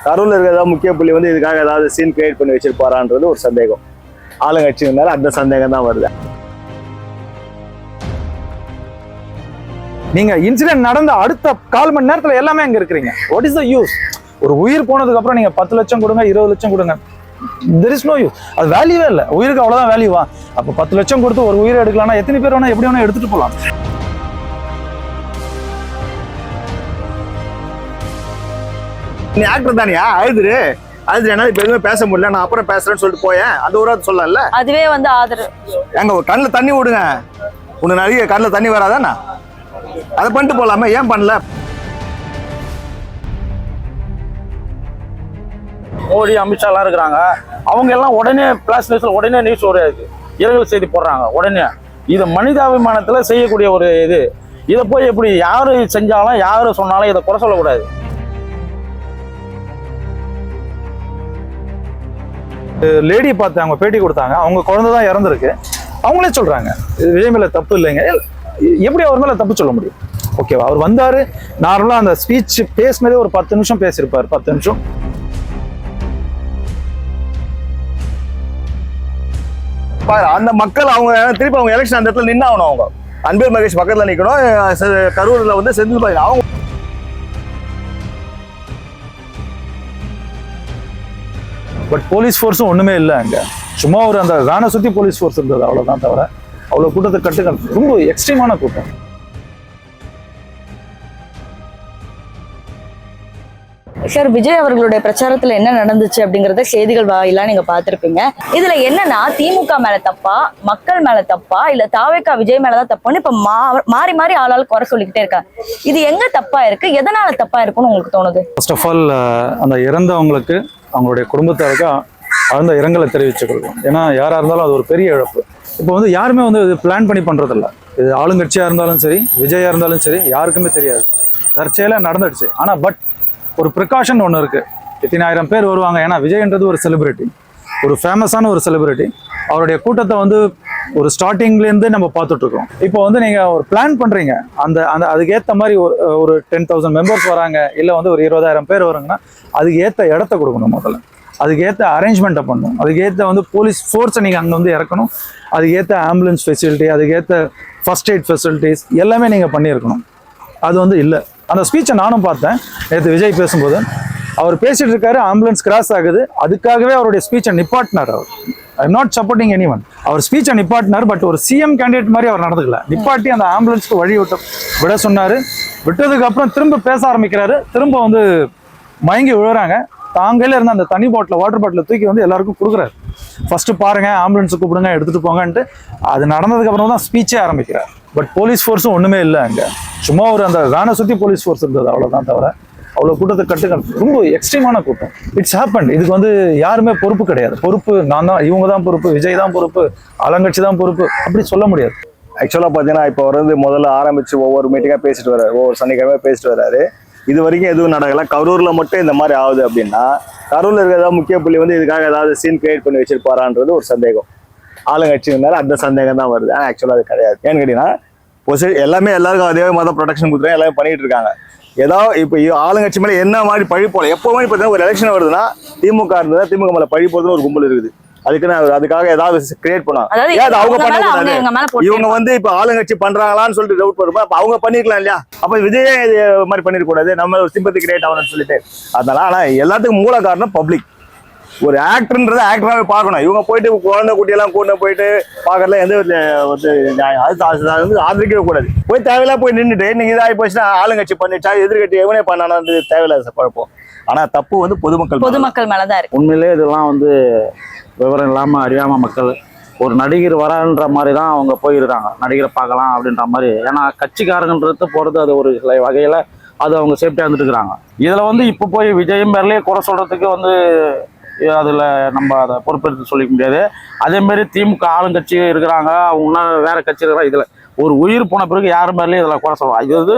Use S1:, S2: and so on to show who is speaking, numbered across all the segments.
S1: கரூர்ல இருக்கிற ஏதாவது முக்கிய புள்ளி வந்து இதுக்காக ஏதாவது சீன் கிரியேட் பண்ணி வச்சிருப்பாரான்றது ஒரு சந்தேகம். ஆளுங்கட்சினால அந்த சந்தேகம் தான் வருது.
S2: நீங்க இன்சிடென்ட் நடந்த அடுத்த 1/4 மணி நேரத்துல எல்லாமே அங்க இருக்கிறீங்க. What is the use? ஒரு உயிர் போனதுக்கு அப்புறம் நீங்க 10 லட்சம் கொடுங்க, 20 லட்சம் கொடுங்க, there is no use. அது வேல்யூவே இல்லை. உயிருக்கு அவ்வளவுதான் வேல்யூவா? அப்ப 10 லட்சம் கொடுத்து ஒரு உயிரை எடுக்கலாம்னா எத்தனை பேர் வேணா எப்படி வேணா எடுத்துட்டு போகலாம்.
S1: நீ ஆக்டர் தானியா? அழுதுரு என்னால இப்ப எதுவுமே பேச முடியல, நான் அப்புறம் பேசுறேன்னு சொல்லிட்டு போயேன். அந்த ஒரு சொல்லல, அதுவே வந்து ஆதரவு. எங்க ஒரு கண்ணில் தண்ணி விடுங்க, உன்னை நிறைய கண்ணில் தண்ணி வராதானா? அதை பண்ணிட்டு போலாமே, ஏன் பண்ணல?
S3: மோடி, அமித்ஷா எல்லாம் இருக்கிறாங்க. அவங்க எல்லாம் உடனே பிளாஸ் நியூஸ்ல உடனே நியூஸ் ஒரு இரங்கல் செய்தி போடுறாங்க உடனே. இது மனிதாபிமானத்துல செய்யக்கூடிய ஒரு இது. இதை போய் எப்படி யாரு செஞ்சாலும் யாரு சொன்னாலும் இதை குறை சொல்லக்கூடாது.
S2: லேடி பார்த்து அவங்க பேட்டி கொடுத்தாங்க, அவங்க குழந்தை தான் இறந்துருக்கு. அவங்களே சொல்றாங்க விஜய் மேல தப்பு இல்லைங்க. எப்படி அவர் மேல தப்பு சொல்ல முடியும்? ஓகேவா, அவர் வந்தாரு, நார்மலா அந்த ஸ்பீச் பேசினதே ஒரு 10 நிமிஷம் பேசியிருப்பாரு. 10 நிமிஷம்
S1: அந்த மக்கள் அவங்க திருப்பி அவங்க எலெக்ஷன் அந்த இடத்துல நின்று ஆகணும். அவங்க அன்பில் மகேஷ் பக்கத்துல நிக்கணும். கரூர்ல வந்து செந்தில் பாய் அவங்க
S2: பட் போலீஸ் ஃபோர்ஸும் ஒண்ணுமே இல்லை அங்க. சும்மா ஒரு அந்த வேனை சுத்தி போலீஸ் ஃபோர்ஸ் இருந்தது, அவ்வளவுதான். தவிர அவ்வளவு கூட்டத்தை கட்டுக்கள் ரொம்ப எக்ஸ்ட்ரீமான கூட்டம்.
S4: சார், விஜய் அவர்களுடைய பிரச்சாரத்துல என்ன நடந்துச்சு அப்படிங்கறத செய்திகள் வாயிலா நீங்க பாத்திருப்பீங்க. இதுல என்னன்னா திமுக மேல தப்பா, மக்கள் மேல தப்பா, இல்ல தாவேகா விஜய் மேலதான் தப்பான்னு இப்ப மாறி மாறி ஆளால் குறை சொல்லிக்கிட்டே இருக்காங்க. இது எங்க தப்பா இருக்கு, எதனால தப்பா இருக்குன்னு உங்களுக்கு தோணுது?
S2: ஃபர்ஸ்ட் ஆஃப் ஆல் அந்த இறந்தவங்களுக்கு அவங்களுடைய குடும்பத்தாருக்கு ஆழ்ந்த இரங்கலை தெரிவித்துக் கொள்வோம். ஏன்னா யாரா இருந்தாலும் அது ஒரு பெரிய இழப்பு. இப்போ வந்து யாருமே வந்து இது பிளான் பண்ணி பண்றதில்ல. இது ஆளுங்கட்சியா இருந்தாலும் சரி, விஜயா இருந்தாலும் சரி, யாருக்குமே தெரியாது, தற்செயலா நடந்துடுச்சு. ஆனா பட் ஒரு ப்ரிகாஷன் ஒன்று இருக்கு. இத்தனை ஆயிரம் பேர் வருவாங்க. ஏன்னா விஜய்ன்றது ஒரு செலிபிரிட்டி, ஒரு ஃபேமஸான ஒரு செலிபிரிட்டி. அவருடைய கூட்டத்தை வந்து ஒரு ஸ்டார்டிங்லேருந்து நம்ம பார்த்துட்டு இருக்கோம். இப்போ வந்து நீங்க ஒரு பிளான் பண்றீங்க, அந்த அந்த அதுக்கேற்ற மாதிரி ஒரு 10,000 மெம்பர்ஸ் வராங்க, இல்லை வந்து ஒரு 20,000 பேர் வராங்கன்னா அதுக்கு ஏற்ற இடத்த கொடுக்கணும். முதல்ல அதுக்கு ஏற்ற அரேஞ்ச்மெண்ட்டை பண்ணணும். அதுக்கேற்ற வந்து போலீஸ் ஃபோர்ஸை நீங்கள் அங்கே வந்து இறக்கணும். அதுக்கேற்ற ஆம்புலன்ஸ் ஃபெசிலிட்டி, அதுக்கேற்ற ஃபர்ஸ்ட் எய்ட் ஃபெசிலிட்டிஸ் எல்லாமே நீங்கள் பண்ணியிருக்கணும். அது வந்து இல்லை. அந்த ஸ்பீச்சை நானும் பார்த்தேன் நேற்று விஜய் பேசும்போது. அவர் பேசிட்டு இருக்காரு, ஆம்புலன்ஸ் கிராஸ் ஆகுது, அதுக்காகவே அவருடைய ஸ்பீச்சை நிப்பாட்டினார். அவர் I am not supporting any one. அவர் ஸ்பீச்சை நிப்பாட்டினார். பட் ஒரு சிஎம் கேண்டிடேட் மாதிரி அவர் நடந்துக்கல. நிப்பாட்டி அந்த ஆம்புலன்ஸ்க்கு வழி விட சொன்னார். விட்டதுக்கு அப்புறம் திரும்ப பேச ஆரம்பிக்கிறாரு. திரும்ப வந்து மயங்கி விழுறாங்க. தாங்கையில இருந்த அந்த தண்ணி பாட்டில், வாட்டர் பாட்டில் தூக்கி வந்து எல்லாருக்கும் கொடுக்குறாரு. ஃபர்ஸ்ட் பாருங்க, ஆம்புலன்ஸை கூப்பிடுங்க, எடுத்துட்டு போங்கன்ட்டு. அது நடந்ததுக்கு அப்புறம் தான் ஸ்பீச்சே ஆரம்பிக்கிறார். பட் போலீஸ் ஃபோர்ஸும் ஒண்ணுமே இல்லை அங்க. சும்மா ஒரு அந்த வேனை சுத்தி போலீஸ் ஃபோர்ஸ் இருந்தது, அவ்வளவுதான். தவிர அவ்வளவு கூட்டத்தை கட்டுக்கள் ரொம்ப எக்ஸ்ட்ரீமான கூட்டம். It's happen. இதுக்கு வந்து யாருமே பொறுப்பு கிடையாது. பொறுப்பு நான் தான், இவங்க தான் பொறுப்பு, விஜய் தான் பொறுப்பு, ஆளுங்கட்சி தான் பொறுப்பு, அப்படி சொல்ல முடியாது.
S1: ஆக்சுவலாக பார்த்தீங்கன்னா இப்போ வந்து முதல்ல ஆரம்பிச்சு ஒவ்வொரு மீட்டிங்காக பேசிட்டு வர்றாரு, ஒவ்வொரு சனிக்கிழமை பேசிட்டு வர்றாரு. இது வரைக்கும் எதுவும் நடக்கல. கரூர்ல மட்டும் இந்த மாதிரி ஆகுது அப்படின்னா கரூர்ல இருக்கிற ஏதாவது முக்கிய புள்ளி வந்து இதுக்காக ஏதாவது சீன் கிரியேட் பண்ணி வச்சிருப்பாரான்றது ஒரு சந்தேகம். ஆளுங்கட்சினால அந்த சந்தேகம் தான் வருது. ஆனால் ஆக்சுவலாக அது கிடையாது. ஏன்னு கேட்டீங்கன்னா எல்லாமே எல்லாருக்கும் அதே மாதிரி ப்ரொடெக்ஷன் கொடுத்துருக்காங்க, எல்லாமே பண்ணிட்டு இருக்காங்க. ஏதாவது இப்போ ஆளுங்கட்சி மேலே என்ன மாதிரி பழி போல எப்போவுமே பார்த்தீங்கன்னா ஒரு எலெக்ஷன் வருதுன்னா திமுக இருந்ததா, திமுக மேலே பழி போடுறதுன்னு ஒரு கும்பல் இருக்குது. அதுக்காக ஏதாவது கிரியேட் பண்ணுவாங்க. அவங்க பண்ணக்கூடாது. இவங்க வந்து இப்ப ஆளுங்கட்சி பண்றாங்களான்னு சொல்லிட்டு டவுட் வருமா? அப்ப அவங்க பண்ணிருக்கலாம் இல்லையா? அப்ப விஜய் மாதிரி பண்ணிருக்கூடாது, நம்ம ஒரு சிம்பத்தி கிரியேட் ஆகணும்னு சொல்லிட்டு. அதனால ஆனா எல்லாத்துக்கும் மூல காரணம் பப்ளிக். ஒரு ஆக்டர்ன்றதை ஆக்டராகவே பார்க்கணும். இவங்க போயிட்டு குழந்தை குட்டியெல்லாம் கூட்டு போயிட்டு பார்க்கறதுல எந்த வந்து அது ஆதரிக்கவே கூடாது. போய் தேவையில்லாம் போய் நின்றுட்டு நீங்க இதாகி போச்சுன்னா ஆளுங்கட்சி பண்ணிச்சா எதிர்கட்சி எவனே பண்ணானது தேவையில்லாத குழப்பம். ஆனா தப்பு வந்து பொதுமக்கள் மேலதான் இருக்கு.
S3: உண்மையிலே இதெல்லாம் வந்து விவரம் இல்லாமல் அறியாமல் மக்கள் ஒரு நடிகர் வரான்ற மாதிரி தான் அவங்க போயிருக்காங்க. நடிகரை பார்க்கலாம் அப்படின்ற மாதிரி. ஏன்னா கட்சிக்காரங்கன்றது போகிறது அது ஒரு சில வகையில் அது அவங்க சேஃப்டியாக இருந்துட்டு இருக்கிறாங்க. இதில் வந்து இப்போ போய் விஜயம் பேர்லேயே குறை சொல்கிறதுக்கு வந்து அதில் நம்ம அதை பொறுப்பெடுத்து சொல்லிக்க முடியாது. அதேமாரி திமுக ஆளுங்கட்சி இருக்கிறாங்க, அவங்கன்னா வேறு கட்சி இருக்கிறாங்க. இதில் ஒரு உயிர் போன பிறகு யார் மேலேயும் இதில் குறை சொல்லலாம். இது வந்து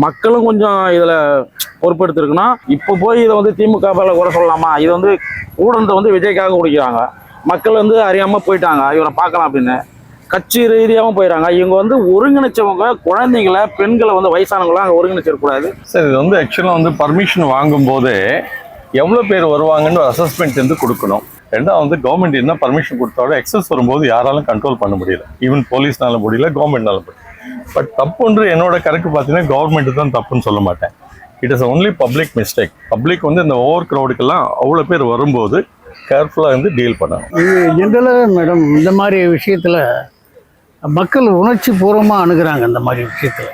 S3: மக்களும் கொஞ்சம் இதில் பொறுப்பெடுத்துருக்குன்னா இப்போ போய் இதை வந்து திமுக மேலே குறை சொல்லலாமா? இது வந்து ஊடகத்தை வந்து விஜய்க்காக குடிக்கிறாங்க. மக்கள் வந்து அறியாமல் போயிட்டாங்க, இவரை பார்க்கலாம் அப்படின்னு கட்சி ரீதியாகவும் போயிடறாங்க. இவங்க வந்து ஒருங்கிணைச்சவங்க குழந்தைங்களை, பெண்களை வந்து வயசானவங்களாம் அங்கே ஒருங்கிணைச்சிடக்கூடாது.
S5: சார், இது வந்து ஆக்சுவலாக வந்து பர்மிஷன் வாங்கும்போது எவ்வளோ பேர் வருவாங்கன்னு ஒரு அசஸ்மெண்ட் வந்து கொடுக்கணும். ரெண்டாவது வந்து கவர்மெண்ட் என்ன பர்மிஷன் கொடுத்தாலும் எக்ஸஸ் வரும்போது யாராலும் கண்ட்ரோல் பண்ண முடியல. ஈவன் போலீஸ்னால முடியல, கவர்மெண்ட்னால முடியல. பட் தப்புன்று என்னோட கணக்கு பார்த்தீங்கன்னா கவர்மெண்ட் தான் தப்புன்னு சொல்ல மாட்டேன். It is only public mistake. Public வந்து இந்த ஓவர் க்ரௌடுக்கெல்லாம் அவ்வளோ பேர் வரும்போது கேர்ஃபுல்லாக வந்து டீல் பண்ணணும்.
S6: இது ஜென்ரலாக மேடம் இந்த மாதிரி விஷயத்தில் மக்கள் உணர்ச்சி பூர்வமாக அணுகிறாங்க. இந்த மாதிரி விஷயத்தில்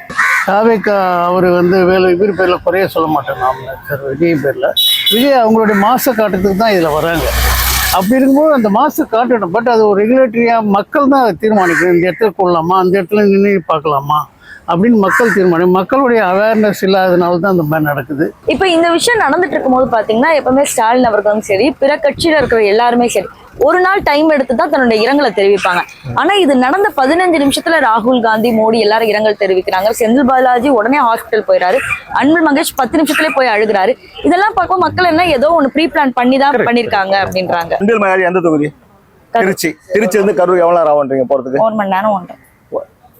S6: தாவேக்கா அவர் வந்து இவர் பேரில் குறைய சொல்ல மாட்டேன் நாம் சார், விஜய் பேரில். விஜய் அவங்களுடைய மாசை காட்டுறதுக்கு தான் இதில் வராங்க. அப்படி இருக்கும்போது அந்த மாசை காட்டணும். பட் அது ஒரு ரெகுலேட்டரியாக மக்கள் தான் அதை தீர்மானிக்கணும். இந்த இடத்துல கொள்ளலாமா, அந்த இடத்துல நின்று பார்க்கலாமா அப்படின்னு மக்கள் தீர்மானம். மக்களுடைய அவேர்னஸ் இல்லாதனால தான் அந்த மாதிரி நடக்குது.
S4: இப்ப இந்த விஷயம் நடந்துட்டு இருக்கும்போது பாத்தீங்கன்னா எப்பவுமே ஸ்டாலின் அவர்களும் சரி, பிற கட்சியில இருக்கிற எல்லாருமே சரி, ஒரு நாள் டைம் எடுத்து தான் தன்னுடைய இரங்கலை தெரிவிப்பாங்க. ஆனா இது நடந்த 15 நிமிஷத்துல ராகுல் காந்தி, மோடி எல்லாரும் இரங்கல் தெரிவிக்கிறாங்க. செந்தில் பாலாஜி உடனே ஹாஸ்பிட்டல் போயிறாரு. அன்பில் மகேஷ் 10 நிமிஷத்துலேயே போய் அழுகிறாரு. இதெல்லாம் பார்க்கும் மக்கள் என்ன ஏதோ ஒன்று ப்ரீ பிளான் பண்ணி தான் பண்ணிருக்காங்க அப்படின்றாங்க.
S1: அன்பில் மகேஷ் எந்த தொகுதி? திருச்சி வந்து கரூர் எவ்வளவு நேரம் ஆகுன்றீங்க போறதுக்கு?
S4: 1 மணி நேரம் ஒன்று.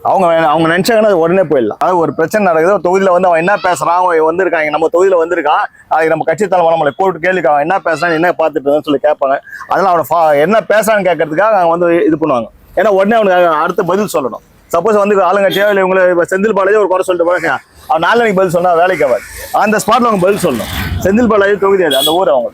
S1: அவங்க நினைச்சாங்கன்னா அது உடனே போயிடலாம். அதாவது ஒரு பிரச்சனை நடக்குது, ஒரு தொகுதியில வந்து அவன் என்ன பேசுறான், அவன் வந்திருக்காங்க நம்ம தொகுதியில வந்திருக்கான், அதுக்கு நம்ம கட்சி தலைவர் நம்மளை போட்டு கேள்வி அவன் என்ன பேசுறான், என்ன பார்த்துட்டு சொல்லி கேட்பாங்க. அதெல்லாம் அவனை என்ன பேசுறான்னு கேட்கறதுக்காக அவங்க வந்து இது பண்ணுவாங்க. ஏன்னா உடனே அவனுக்கு அடுத்த பதில் சொல்லணும். சப்போஸ் வந்து ஆளுங்கட்சியோ இல்லை இவங்களை செந்தில் பாலாஜி ஒரு குறை சொல்லிட்டு போறாங்க, அவன் நாளைக்கு பதில் சொன்னா வேலைக்கு ஆகாது. அந்த ஸ்பாட்ல அவங்க பதில் சொல்லணும். செந்தில் பாலாஜி தொகுதி அது, அந்த ஊர் அவங்க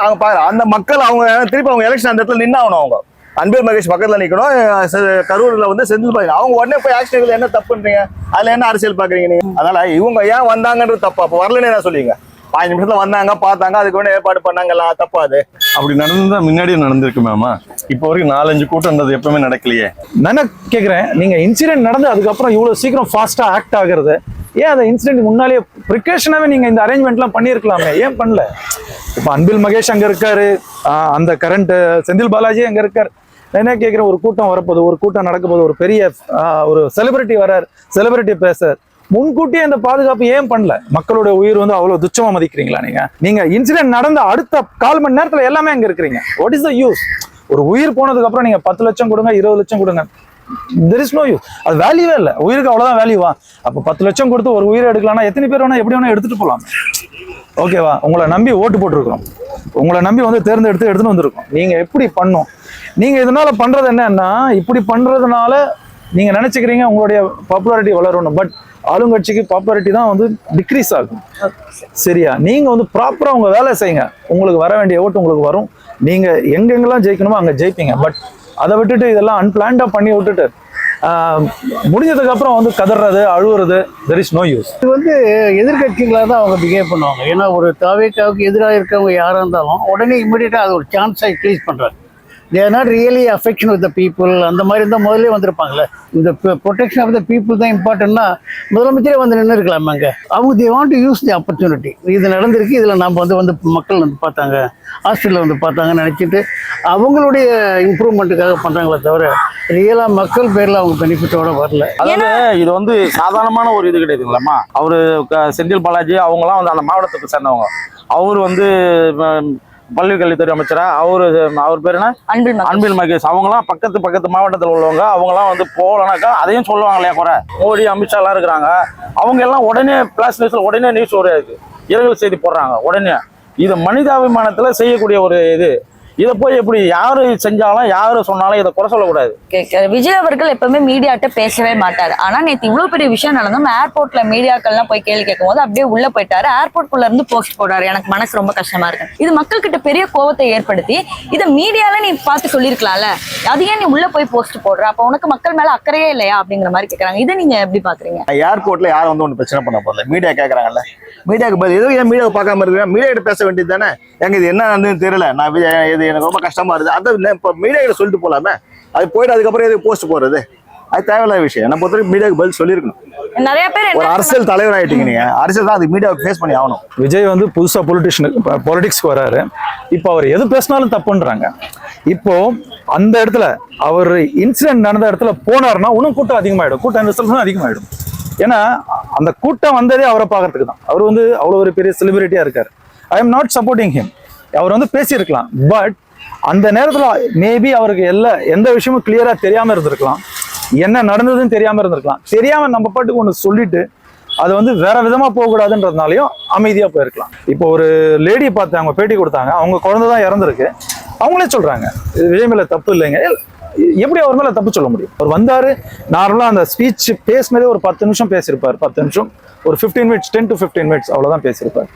S1: அவங்க பாக்குற அந்த மக்கள் அவங்க திருப்பி அவங்க எலெக்ஷன் அந்த இடத்துல நின்று ஆகணும். அவங்க அன்பில் மகேஷ் பக்கத்துல நிக்கணும். கரூர்ல வந்து செந்தில் பாலாஜி அவங்க உடனே போய் ஆக்ஷன் என்ன தப்புன்றீங்க? அதுல என்ன அரசியல் பாக்குறீங்க நீங்க? அதனால இவங்க ஏன் வந்தாங்கன்றது தப்பா? அப்ப வரலன்னு என்ன சொல்லுவீங்க? 5 நிமிஷத்துல வந்தாங்க, பார்த்தாங்க, அதுக்கு வேணும் ஏற்பாடு பண்ணாங்கல்ல, தப்பா அது?
S5: அப்படி நடந்தா முன்னாடியே நடந்திருக்கு மேமா. இப்போ வரைக்கும் 4-5 கூட்டம்ன்றது எப்பவுமே நடக்கலையே.
S2: நான் கேட்குறேன், நீங்க இன்சிடென்ட் நடந்து அதுக்கப்புறம் இவ்வளவு சீக்கிரம் ஃபாஸ்டா ஆக்ட் ஆகுறது ஏன்? அந்த இன்சிடென்ட் முன்னாலேயே ப்ரிகாஷனாவே நீங்க இந்த அரேஞ்ச்மெண்ட்லாம் பண்ணியிருக்கலாமே, ஏன் பண்ணல? இப்போ அன்பில் மகேஷ் அங்க இருக்காரு, அந்த கரண்ட் செந்தில் பாலாஜி அங்க இருக்காரு. நான் என்ன கேட்குறேன், ஒரு கூட்டம் வரப்போகுது, ஒரு கூட்டம் நடக்க போகுது, ஒரு பெரிய ஒரு செலிபிரிட்டி வரார், செலிபிரிட்டி பேசுறார், முன்கூட்டியே அந்த பாதுகாப்பு ஏன் பண்ணல? மக்களுடைய உயிர் வந்து அவ்வளவு துச்சமா மதிக்கிறீங்களா நீங்க இன்சிடென்ட் நடந்த அடுத்த 1/4 மணி நேரத்துல எல்லாமே அங்க இருக்கிறீங்க. What is the use? ஒரு உயிர் போனதுக்கு அப்புறம் நீங்க 10 லட்சம் கொடுங்க, 20 லட்சம் கொடுங்க, தெர் இஸ் நோ யூஸ். அது வேல்யூவே இல்லை. உயிருக்கு அவ்வளவுதான் வேல்யூவா? அப்போ 10 லட்சம் கொடுத்து ஒரு உயிரை எடுக்கலாம்னா எத்தனை பேர் வேணா எப்படி வேணா எடுத்துட்டு போகலாம். ஓகேவா? உங்களை நம்பி ஓட்டு போட்டிருக்கிறோம், உங்களை நம்பி வந்து எடுத்துன்னு வந்திருக்கோம். நீங்க எப்படி பண்ணும்? நீங்க இதனால பண்றது என்னன்னா, இப்படி பண்றதுனால நீங்க நினைச்சுக்கிறீங்க உங்களுடைய பாப்புலாரிட்டி வளரணும். பட் ஆளுங்கட்சிக்கு பாப்புலாரிட்டி தான் வந்து டிக்ரீஸ் ஆகும். சரியா? நீங்க வந்து ப்ராப்பரா உங்க வேலை செய்யுங்க, உங்களுக்கு வர வேண்டிய ஓட்டு உங்களுக்கு வரும். நீங்க எங்கெங்கெல்லாம் ஜெயிக்கணுமோ அங்க ஜெயிப்பீங்க. பட் அதை விட்டுட்டு இதெல்லாம் அன்பிளான்டா பண்ணி விட்டுட்டு முடிஞ்சதுக்கு அப்புறம் வந்து கதறது, அழுவுறது, தெர் இஸ் நோ யூஸ்.
S6: இது வந்து எதிர்கட்சிகளாக தான் அவங்க பிஹேவ் பண்ணுவாங்க. ஏன்னா ஒரு தாவேக்காவுக்கு எதிராக இருக்கவங்க யாராக இருந்தாலும் உடனே இமீடியட்டாக அது ஒரு சான்ஸாக யூட்டிலைஸ் பண்ணுறாங்க. They are not really affection with the people. அந்த மாதிரி இருந்தால் முதல்ல வந்திருப்பாங்களே. இந்த ப்ரொடெக்ஷன் ஆஃப் த பீப்புள் தான் இம்பார்ட்டன்ட்னா முதலமைச்சரே வந்து நின்று இருக்கலாம். அங்கே அவங்க they want to use the opportunity. இது நடந்திருக்கு, இதில் நம்ம வந்து மக்கள் வந்து பார்த்தாங்க, ஹாஸ்பிட்டலில் வந்து பார்த்தாங்கன்னு நினச்சிட்டு அவங்களுடைய இம்ப்ரூவ்மெண்ட்டுக்காக பண்ணுறாங்களே தவிர ரியலாக மக்கள் பேரில் அவங்க பெனிஃபிட்டோட வரல.
S3: அதாவது இது வந்து சாதாரணமான ஒரு இது கிடையாதுங்களாம்மா. அவரு செந்தில் பாலாஜி அவங்கலாம் வந்து அந்த மாவட்டத்துக்கு சேர்ந்தவங்க. அவர் வந்து பள்ளி கல்வித்துறை அமைச்சரா, அவர் பேர் என்ன, அன்பில் மகேஷ். அவங்கலாம் பக்கத்து மாவட்டத்தில் உள்ளவங்க. அவங்கலாம் வந்து போகலனாக்கா அதையும் சொல்லுவாங்க இல்லையா குறை. மோடி, அமித்ஷா எல்லாம் இருக்கிறாங்க. அவங்க எல்லாம் உடனே பிளாஸ் நியூஸ்ல உடனே நியூஸ் ஒரு இரங்கல் செய்தி போடுறாங்க உடனே. இது மனிதாபிமானத்துல செய்யக்கூடிய ஒரு இது. இதை போய் எப்படி யாரு செஞ்சாலும் யாரு சொன்னாலும் இதை குறை சொல்லக்கூடாது.
S4: விஜய் அவர்கள் எப்பவுமே மீடியாட்ட பேசவே மாட்டாரு. ஆனா நேற்று இவ்வளவு பெரிய விஷயம் நடந்தோம், ஏர்போர்ட்ல மீடியாக்கள்லாம் போய் கேள்வி கேட்கும் போது அப்படியே உள்ள போயிட்டாரு. ஏர்போர்ட்குள்ள இருந்து போஸ்ட் போடாரு. எனக்கு மனசு ரொம்ப கஷ்டமா இருக்கு. இது மக்கள் கிட்ட பெரிய கோவத்தை ஏற்படுத்தி இதை மீடியால நீ பார்த்து சொல்லிருக்கலாம்ல, அது ஏன் நீ உள்ள போய் போஸ்ட் போடுற? அப்ப உனக்கு மக்கள் மேல அக்கறையே இல்லையா அப்படிங்கிற மாதிரி கேட்கறாங்க. இதை நீங்க எப்படி பாக்குறீங்க?
S1: ஏர்போர்ட்ல யாரும் வந்து ஒன்று பிரச்சனை பண்ண போறல, மீடியா கேட்கறாங்கல்ல, மீடியாவுக்கு பதில் ஏதோ ஏன் மீடியாவை பார்க்காம இருக்கிறேன்? மீடியா கிட்ட பேச வேண்டியது தானே. எங்க இது என்ன நடந்ததுன்னு தெரியல, நான் இது எனக்கு ரொம்ப கஷ்டமா இருக்குது, அதை இப்போ மீடியா கிட்ட சொல்லிட்டு போலாமே. அது போயிட்டு அதுக்கப்புறம் எதுக்கு போஸ்ட் போடுறது? அது தேவையில்லாத விஷயம். என்ன பொறுத்தவரைக்கும் மீடியாவுக்கு பதில் சொல்லியிருக்கணும்.
S4: நிறைய பேர்
S1: ஒரு அரசியல் தலைவர் ஆயிட்டீங்க நீங்க, அரசியல் தான் அது மீடியாவுக்கு ஃபேஸ் பண்ணி ஆகணும்.
S2: விஜய் வந்து புதுசா பொலிட்டிக்ஸ்க்கு வராரு. இப்போ அவர் எது பேசினாலும் தப்புன்றாங்க. இப்போ அந்த இடத்துல அவர் இன்சிடென்ட் நடந்த இடத்துல போனாருன்னா இன்னும் கூட்டம் அதிகமாயிடும், கூட்டம் ரிசல்ட்ஸும் அதிகமாயிடும். ஏன்னா அந்த கூட்டம் வந்ததே அவரை பார்க்கறதுக்கு தான். அவர் வந்து அவ்வளோ ஒரு பெரிய செலிபிரிட்டியா இருக்காரு. I am not supporting him. அவர் வந்து பேசியிருக்கலாம். பட் அந்த நேரத்தில் மேபி அவருக்கு எந்த விஷயமும் கிளியரா தெரியாம இருந்திருக்கலாம், என்ன நடந்ததுன்னு தெரியாம இருந்திருக்கலாம். தெரியாம நம்ம பாட்டுக்கு ஒன்று சொல்லிட்டு அது வந்து வேற விதமா போகக்கூடாதுன்றதுனாலையும் அமைதியா போயிருக்கலாம். இப்போ ஒரு லேடி பார்த்து அவங்க பேட்டி கொடுத்தாங்க, அவங்க குழந்தை தான் இறந்துருக்கு, அவங்களே சொல்றாங்க இது விஜய் மேல தப்பு இல்லைங்க. எப்படி அவர் மேல தப்பு சொல்ல முடியும்? அவர் வந்தாரு, நார்மலா அந்த ஸ்பீச் பேசினதே ஒரு 10 நிமிஷம் பேசியிருப்பார், 10 நிமிஷம், ஒரு 15 மினிட்ஸ், 10 to 15 மினிட்ஸ் அவ்வளவுதான் பேசியிருப்பார்.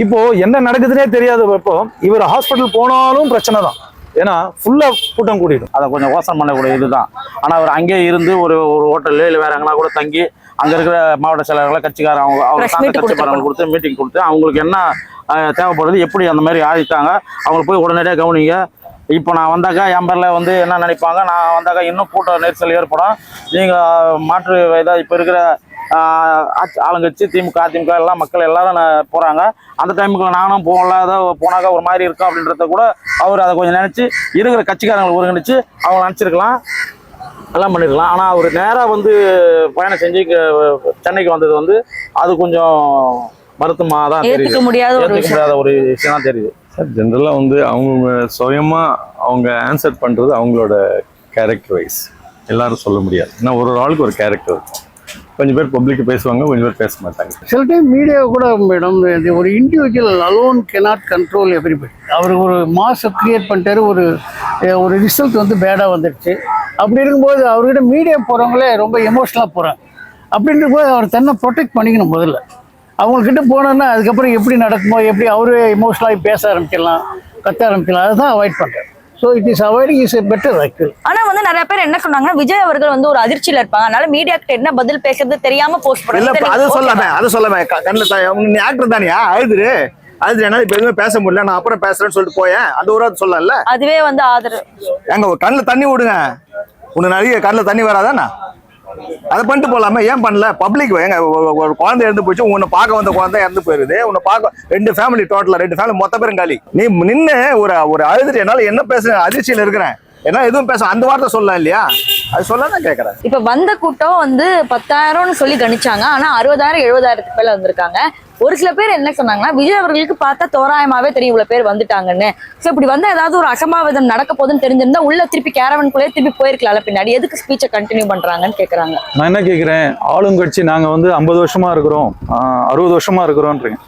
S2: இப்போ என்ன நடக்குதுன்னே தெரியாதப்போ இவர் ஹாஸ்பிட்டல் போனாலும் பிரச்சனை தான், ஏன்னா ஃபுல்லா கூட்டம் கூட்டிடும்.
S3: அதை கொஞ்சம் யோசனை பண்ணக்கூடிய இதுதான். ஆனால் அவர் அங்கேயே இருந்து ஒரு ஹோட்டல்ல இல்லை வேற எங்கன்னா கூட தங்கி அங்கே இருக்கிற மாவட்ட செயலாளர்களை கட்சிக்காரன் அவங்க சார்ந்த கட்சிக்காரங்களை கொடுத்து மீட்டிங் கொடுத்து அவங்களுக்கு என்ன தேவைப்படுது, எப்படி அந்த மாதிரி ஆயிட்டாங்க, அவங்களுக்கு போய் உடனடியாக கவனிங்க. இப்போ நான் வந்தாக்கா என் பேரில் வந்து என்ன நினைப்பாங்க, நான் வந்தாக்கா இன்னும் கூட்ட நெரிசல் ஏற்படும், நீங்கள் மாற்று இதாக இப்போ இருக்கிற ஆளுங்கட்சி திமுக அதிமுக எல்லாம் மக்கள் எல்லாரும் போகிறாங்க, அந்த டைமுக்குள்ள நானும் போகலாத போனாக்கா ஒரு மாதிரி இருக்கும் அப்படின்றத கூட அவர் அதை கொஞ்சம் நினச்சி இருக்கிற கட்சிக்காரங்களை ஒருங்கிணைச்சு அவங்க நினச்சிருக்கலாம், எல்லாம் பண்ணிருக்கலாம். ஆனால் அவர் நேராக வந்து பயணம் செஞ்சு சென்னைக்கு வந்தது வந்து அது கொஞ்சம் வருத்தமாக தான் தெரியுது, ஏற்றுக்க முடியாத ஒரு விஷயம் தான் தெரியுது.
S5: சார் ஜென்ரலாக வந்து அவங்க சுயமாக அவங்க ஆன்சர் பண்ணுறது அவங்களோட கேரக்டர் வைஸ் எல்லாரும் சொல்ல முடியாது. ஏன்னா ஒரு ஆளுக்கு ஒரு கேரக்டர் இருக்கும். கொஞ்சம் பேர் பப்ளிக் பேசுவாங்க, கொஞ்சம் பேர் பேச மாட்டாங்க.
S6: சில டைம் மீடியா கூட மேடம் ஒரு individual alone cannot control everybody. அவர் ஒரு மாஸை கிரியேட் பண்ணிட்டாரு, ஒரு ரிசல்ட் வந்து பேடாக வந்துடுச்சு. அப்படி இருக்கும்போது அவர்கிட்ட மீடியா போகிறவங்களே ரொம்ப எமோஷ்னலாக போகிறாங்க. அப்படின்ற போது அவர் தன்னை ப்ரொடெக்ட் பண்ணிக்கணும். முதல்ல அவங்கக்கிட்ட போனோன்னா அதுக்கப்புறம் எப்படி நடக்குமோ, எப்படி அவரே எமோஷ்னலாகி பேச ஆரம்பிக்கலாம், கத்த ஆரம்பிக்கலாம், அதுதான் அவாய்ட் பண்ணுறாரு. So it is avoiding is better actually.
S4: ஆனா வந்து நிறைய பேர் என்ன சொன்னாங்கன்னா விஜய் அவர்கள் வந்து ஒரு அதிர்ச்சியில இருப்பாங்க, அதனால மீடியா கிட்ட என்ன பதில் பேசுறது தெரியாம போஸ்ட்
S1: பண்ணல. அது சொல்லாம கண்ணில் நீ ஆக்டர் தானியா, அழுதுரு என்னால இப்ப எதுவுமே பேச முடியல, நான் அப்புறம் பேசுறேன்னு சொல்லிட்டு போயேன், அந்த ஒரு சொல்லல. அதுவே வந்து ஆதரவு. எங்க கண்ணில் தண்ணி விடுங்க, உனக்கு நிறைய கண்ணில் தண்ணி வராதானா, அதை பண்ணிட்டு போலாமே, ஏன் பண்ணல? பப்ளிக் எங்க ஒரு குழந்தை இறந்து போச்சு, உன்னை பார்க்க வந்த குழந்தை இறந்து போயிருது, உன்னை பார்க்க 2 ஃபேமிலி டோட்டலா 2 ஃபேமிலி மொத்த பேரும் காலி. நீ நின்று ஒரு அழுதுட்டு என்னால என்ன பேச அதிர்ச்சியில் இருக்கிறேன், ஏன்னா எதுவும் பேச அந்த வார்த்தை சொல்லலாம் இல்லையா, அது சொல்லதான் கேட்கறேன்.
S4: இப்ப வந்த கூட்டம் வந்து 10,000ன்னு சொல்லி கணிச்சாங்க, ஆனா 60,000 70,000க்கு மேல வந்திருக்காங்க. ஒரு சில பேர் என்ன சொன்னாங்கன்னா விஜய் அவர்களுக்கு பார்த்தா தோராயமாவே தெரியும் இவ்வளவு பேர் வந்துட்டாங்கன்னு. சோ இப்படி வந்தா ஏதாவது ஒரு அசம்பாவிதம் நடக்க போதுன்னு தெரிஞ்சிருந்தா உள்ள திருப்பி கேரவனுக்குள்ளே திருப்பி போயிருக்கலாம்ல, பின்னாடி எதுக்கு ஸ்பீச்சை கண்டினியூ பண்றாங்கன்னு கேக்குறாங்க.
S2: நான் என்ன கேட்கிறேன், ஆளுங்கட்சி நாங்க வந்து 50 வருஷமா இருக்கிறோம், 60 வருஷமா இருக்கிறோன்றீங்க.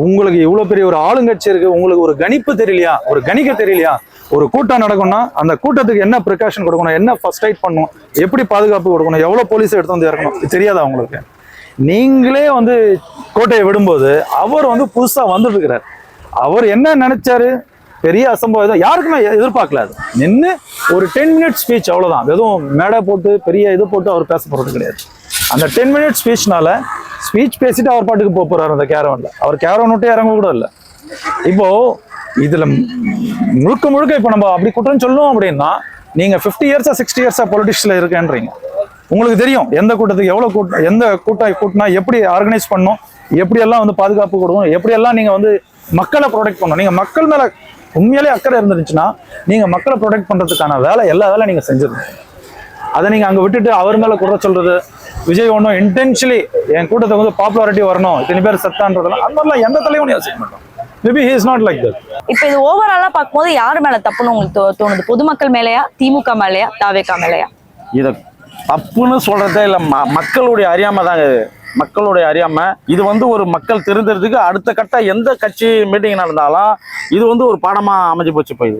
S2: உங்களுக்கு இவ்வளவு பெரிய ஒரு ஆளுங்கட்சி இருக்கு, உங்களுக்கு ஒரு கணிப்பு தெரியலையா, ஒரு கணிக்க தெரியலையா? ஒரு கூட்டம் நடக்கும்னா அந்த கூட்டத்துக்கு என்ன ப்ரிகாஷன் கொடுக்கணும், என்ன ஃபர்ஸ்ட் எய்ட் பண்ணணும், எப்படி பாதுகாப்பு கொடுக்கணும், எவ்வளவு போலீஸ் எடுத்து வந்து இறக்கணும், இது தெரியாதா உங்களுக்கு? நீங்களே வந்து கோட்டையை விடும்போது அவர் வந்து புதுசா வந்துட்டு இருக்கிறார். அவர் என்ன நினைச்சாரு, பெரிய அசம்பாவிதம் யாருக்குமே எதிர்பார்க்கல. அது நின்று ஒரு 10 மினிட்ஸ் ஸ்பீச், அவ்வளவுதான். எதுவும் மேடை போட்டு பெரிய இது போட்டு அவர் பேச போறது கிடையாது. அந்த 10 மினிட்ஸ் ஸ்பீச்னால ஸ்பீச் பேசிட்டு அவர் பாட்டுக்கு போறாரு அந்த கேரவன்ல. அவர் கேரவன் விட்டு இறங்க கூட இல்லை. இப்போ இதுல முழுக்க முழுக்க இப்ப நம்ம அப்படி குற்றம் சொல்லணும் அப்படின்னா, நீங்க 50 இயர்ஸா 60 இயர்ஸா பொலிட்டிக்ஸ்ல இருக்கேன்றீங்க. உங்களுக்கு தெரியும் எந்த கூட்டத்துக்கு எவ்வளவு கூட்டம், எந்த கூட்டினா எப்படி ஆர்கனைஸ் பண்ணணும், எப்படி எல்லாம் வந்து பாதுகாப்பு கொடுக்கணும், எப்படி எல்லாம் நீங்க வந்து மக்களை ப்ரொடெக்ட் பண்ணணும். நீங்க மக்கள் மேல உண்மையிலே அக்கறை இருந்துச்சுன்னா நீங்க மக்களை ப்ரொடெக்ட் பண்றதுக்கான வேலை, எல்லா வேலை நீங்க செஞ்சிருக்கீங்க. அதை நீங்க அங்க விட்டுட்டு அவர் மேல குறை சொல்றது, விஜய் ஒன்றும் இன்டென்ஷனலி என் கூட்டத்தை வந்து பாப்புலாரிட்டி வரணும், இத்தனை பேர் செத்தான்றதெல்லாம் அந்த மாதிரிலாம் எந்த தலைவனும் யோசிக்க மாட்டோம். Maybe he is not like that.
S4: இப்போ இது ஓவராலா பார்க்கும்போது யார் மேல தப்புன்னு உங்களுக்கு தோணுது? பொதுமக்கள் மேலயா, திமுக மேலயா, தாவேகா மேலயா?
S3: இதை தப்புன்னு சொல்றதே இல்லை, மக்களுடைய அறியாமை தாங்க இது. மக்களுடைய அறியாமை இது வந்து ஒரு மக்கள் தெரிஞ்சுறதுக்கு அடுத்த கட்ட எந்த கட்சி மீட்டிங் நடந்தாலும் இது வந்து ஒரு பாடமா அமைஞ்சு போச்சு. இப்போ இது